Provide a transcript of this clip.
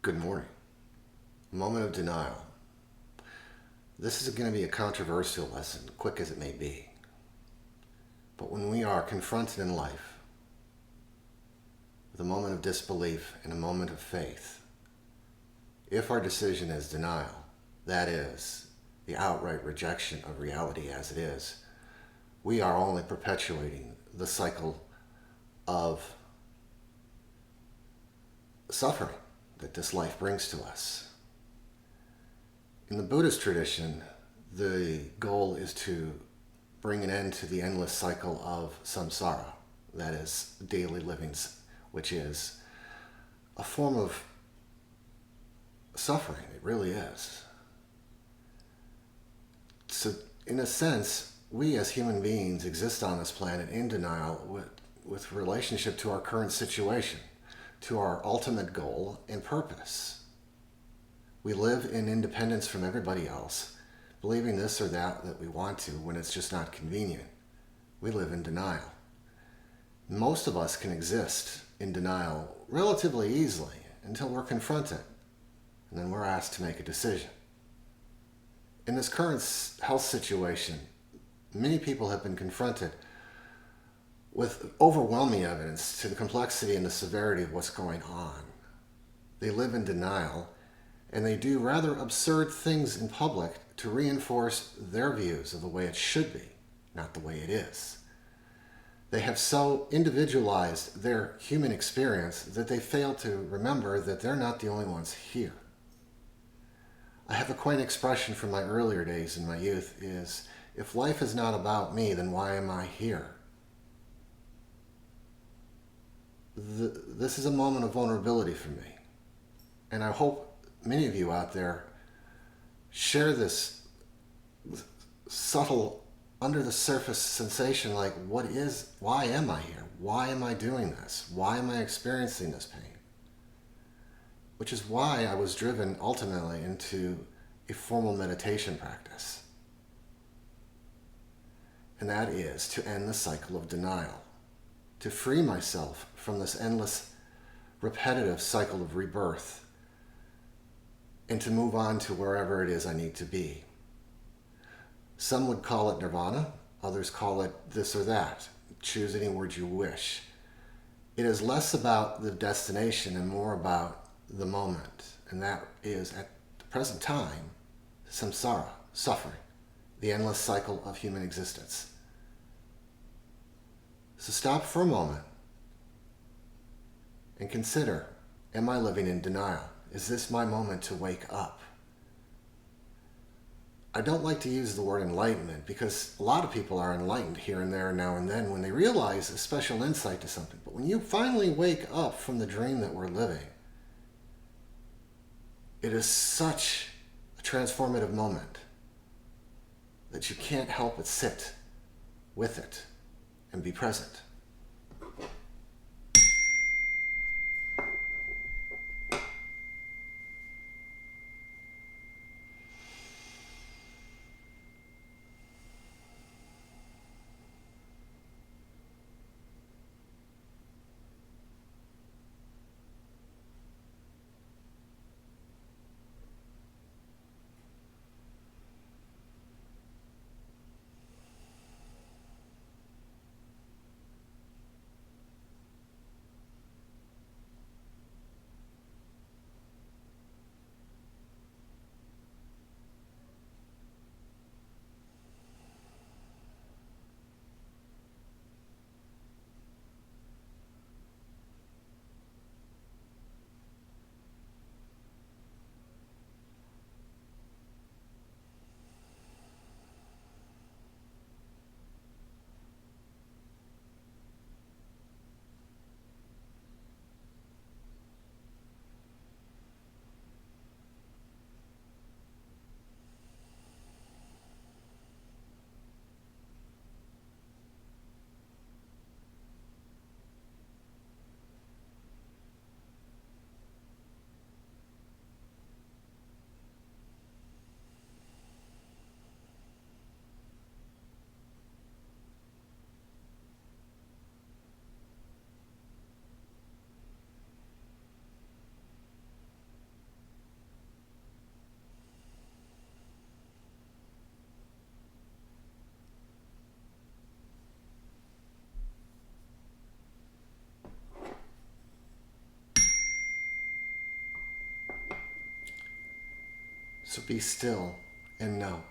Good morning. Moment of denial. This is going to be a controversial lesson, quick as it may be. But when we are confronted in life with a moment of disbelief and a moment of faith, if our decision is denial, that is, the outright rejection of reality as it is, we are only perpetuating the cycle of suffering that this life brings to us. In the Buddhist tradition, the goal is to bring an end to the endless cycle of samsara, that is, daily livings, which is a form of suffering. It really is. So, in a sense, we as human beings exist on this planet in denial with relationship to our current situation, to our ultimate goal and purpose. We live in independence from everybody else, believing this or that we want to when it's just not convenient. We live in denial. Most of us can exist in denial relatively easily until we're confronted, and then we're asked to make a decision. In this current health situation, many people have been confronted with overwhelming evidence to the complexity and the severity of what's going on. They live in denial, and they do rather absurd things in public to reinforce their views of the way it should be, not the way it is. They have so individualized their human experience that they fail to remember that they're not the only ones here. I have a quaint expression from my earlier days in my youth is, if life is not about me, then why am I here? This is a moment of vulnerability for me. And I hope many of you out there share this subtle, under the surface sensation like, why am I here? Why am I doing this? Why am I experiencing this pain? Which is why I was driven ultimately into a formal meditation practice. And that is to end the cycle of denial, to free myself from this endless, repetitive cycle of rebirth, and to move on to wherever it is I need to be. Some would call it nirvana, others call it this or that. Choose any word you wish. It is less about the destination and more about the moment, and that is, at the present time, samsara, suffering, the endless cycle of human existence. So stop for a moment and consider, am I living in denial? Is this my moment to wake up? I don't like to use the word enlightenment because a lot of people are enlightened here and there, now and then, when they realize a special insight to something. But when you finally wake up from the dream that we're living, it is such a transformative moment that you can't help but sit with it and be present. So be still and know.